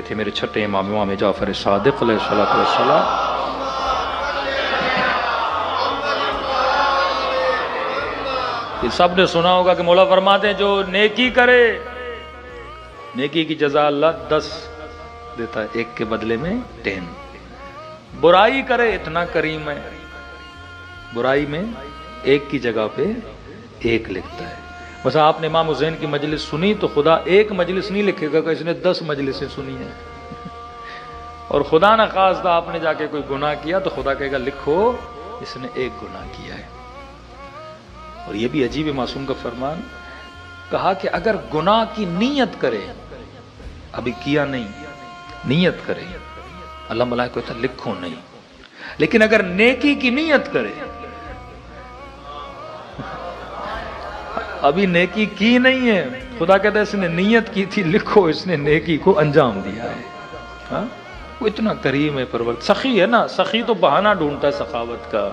تھے میرے چھٹے امام امام جعفر صادق علیہ الصلوۃ والسلام. یہ سب نے سنا ہوگا کہ مولا فرماتے ہیں جو نیکی کرے نیکی کی جزا اللہ 10 دیتا ہے، ایک کے بدلے میں 10. برائی کرے اتنا کریم ہے، برائی میں ایک کی جگہ پہ 1 لکھتا ہے. بس آپ نے امام حسین کی مجلس سنی تو خدا ایک مجلس نہیں لکھے گا کہ اس نے 10 مجلسیں سنی ہیں. اور خدا نہ خواستہ آپ نے جا کے کوئی گناہ کیا تو خدا کہے گا لکھو اس نے 1 گناہ کیا ہے. اور یہ بھی عجیب معصوم کا فرمان، کہا کہ اگر گناہ کی نیت کرے، ابھی کیا نہیں، نیت کرے، اللہ ملائکہ کہتا لکھو نہیں، لیکن اگر نیکی کی نیت کرے، ابھی نیکی کی نہیں ہے، خدا کہتا ہے اس نے نیت کی تھی لکھو اس نے نیکی کو انجام دیا ہے. ہاں وہ اتنا کریم ہے پروردگار. سخی ہے نا، سخی تو بہانہ ڈھونڈتا ہے سخاوت کا،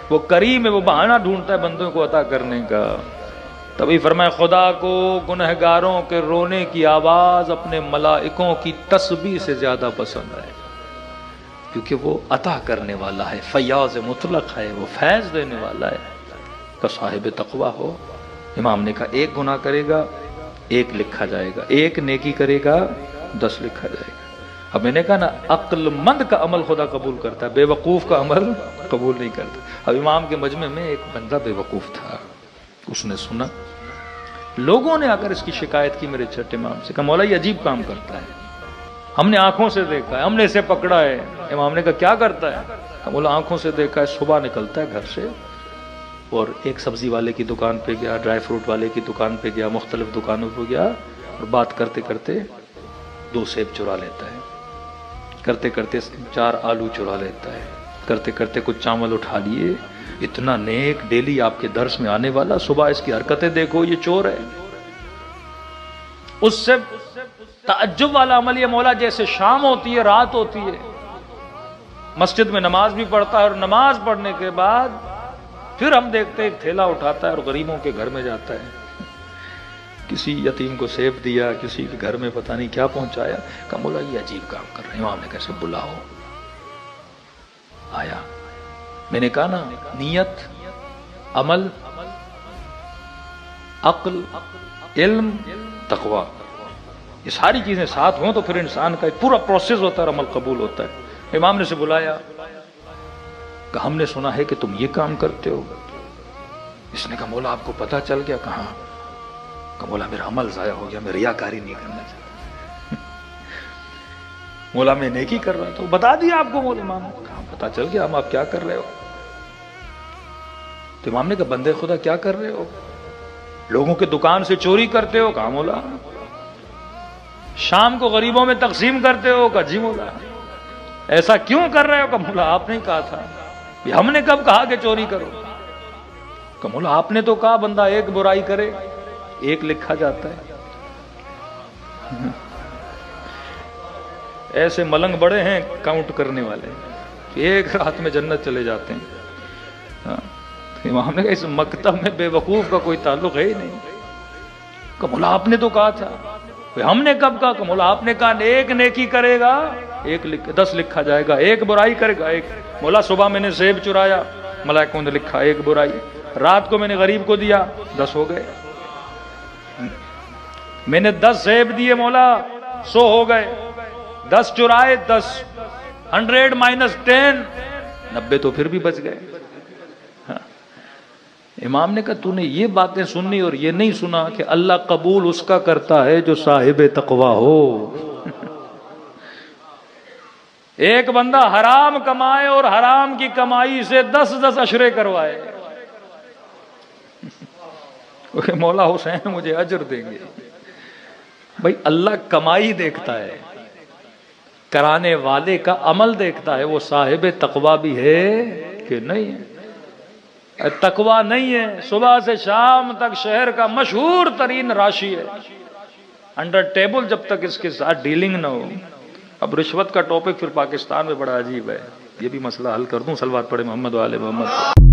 وہ کریم ہے، وہ بہانہ ڈھونڈتا ہے بندوں کو عطا کرنے کا. تبھی فرمایا خدا کو گنہگاروں کے رونے کی آواز اپنے ملائکوں کی تسبیح سے زیادہ پسند ہے، کیونکہ وہ عطا کرنے والا ہے، فیاض مطلق ہے، وہ فیض دینے والا ہے. کہ صاحب تقوی ہو. امام نے کہا 1 گناہ کرے گا 1 لکھا جائے گا، 1 نیکی کرے گا 10 لکھا جائے گا. اب میں نے کہا نا عقل مند کا عمل خدا قبول کرتا ہے، بے وقوف کا عمل قبول نہیں کرتا. اب امام کے مجمع میں ایک بندہ بے وقوف تھا، اس نے سنا، لوگوں نے آ کر اس کی شکایت کی میرے چھٹے امام سے، کہا مولا یہ عجیب کام کرتا ہے، ہم نے آنکھوں سے دیکھا ہے، ہم نے اسے پکڑا ہے. امام نے کہا کیا کرتا ہے؟ کہا مولا آنکھوں سے دیکھا ہے، صبح نکلتا ہے گھر سے اور ایک سبزی والے کی دکان پہ گیا، ڈرائی فروٹ والے کی دکان پہ گیا، مختلف دکانوں پہ گیا اور بات کرتے کرتے 2 سیب چرا لیتا ہے، کرتے کرتے 4 آلو چرا لیتا ہے، کرتے کرتے کچھ چاول اٹھا لیے. اتنا نیک، ڈیلی آپ کے درس میں آنے والا، صبح اس کی حرکتیں دیکھو یہ چور ہے. اس سے تعجب والا عمل یہ مولا جیسے شام ہوتی ہے رات ہوتی ہے، مسجد میں نماز بھی پڑھتا ہے اور نماز پڑھنے کے بعد پھر ہم دیکھتے ہیں ایک تھیلا اٹھاتا ہے اور غریبوں کے گھر میں جاتا ہے. کسی یتیم کو سیب دیا، کسی کے گھر میں پتہ نہیں کیا پہنچایا. کہا مولا یہ عجیب کام کر رہے ہیں. امام نے کیسے بلاؤ. آیا. میں نے کہا نا نیت، عمل، عقل، علم، تقوی، یہ ساری چیزیں ساتھ ہوں تو پھر انسان کا ایک پورا پروسیس ہوتا ہے اور عمل قبول ہوتا ہے. امام نے سے بلایا، کہ ہم نے سنا ہے کہ تم یہ کام کرتے ہو. اس نے کہا مولا آپ کو پتہ چل گیا؟ کہاں؟ کہ مولا میرا عمل ضائع ہو گیا، میں ریاکاری نہیں کرنا چاہتا. مولا میں نیکی کر رہا تھا. بتا دیا آپ کو مولا امام؟ کہاں پتہ چل گیا. ہم آپ کیا کر رہے ہو؟ تو امام نے کہا بندے خدا کیا کر رہے ہو؟ لوگوں کے دکان سے چوری کرتے ہو؟ کہا مولا. شام کو غریبوں میں تقسیم کرتے ہو؟ کہا جی مولا. ایسا کیوں کر رہے ہو؟ کہ مولا آپ نے کہا تھا. ہم نے کب کہا کہ چوری کرو؟ کہ مولا آپ نے تو کہا بندہ 1 برائی کرے 1 لکھا جاتا ہے. ایسے ملنگ بڑے ہیں کاؤنٹ کرنے والے، 1 رات میں جنت چلے جاتے ہیں. امام نے کہا اس مکتب میں بے وقوف کا کوئی تعلق ہے ہی نہیں. کہ مولا آپ نے تو کہا تھا. ہم نے کب کہا؟ کہ مولا آپ نے کہا 1 نیکی کرے گا 10 لکھا جائے گا، 1 برائی کرے گا 1. مولا صبح میں نے سیب چرایا، ملائکوں نے لکھا 1 برائی. رات کو میں نے غریب کو دیا 10 ہو گئے. میں نے 10 سیب دیے مولا 100 ہو گئے. 10 چرائے 10، 100 مائنس 10، 90 تو پھر بھی بچ گئے. امام نے کہا تو نے یہ باتیں سنی اور یہ نہیں سنا کہ اللہ قبول اس کا کرتا ہے جو صاحب تقوی ہو. ایک بندہ حرام کمائے اور حرام کی کمائی سے 10 عشرے کروائے، مولا حسین مجھے اجر دیں گے. بھائی اللہ کمائی دیکھتا ہے، کرانے والے کا عمل دیکھتا ہے. وہ صاحب تقوی بھی ہے کہ نہیں ہے؟ تقوی نہیں ہے، صبح سے شام تک شہر کا مشہور ترین راشی ہے. انڈر ٹیبل جب تک اس کے ساتھ ڈیلنگ نہ ہو. اب رشوت کا ٹاپک پھر پاکستان میں بڑا عجیب ہے، یہ بھی مسئلہ حل کر دوں. صلوات پڑھے محمد و آل محمد.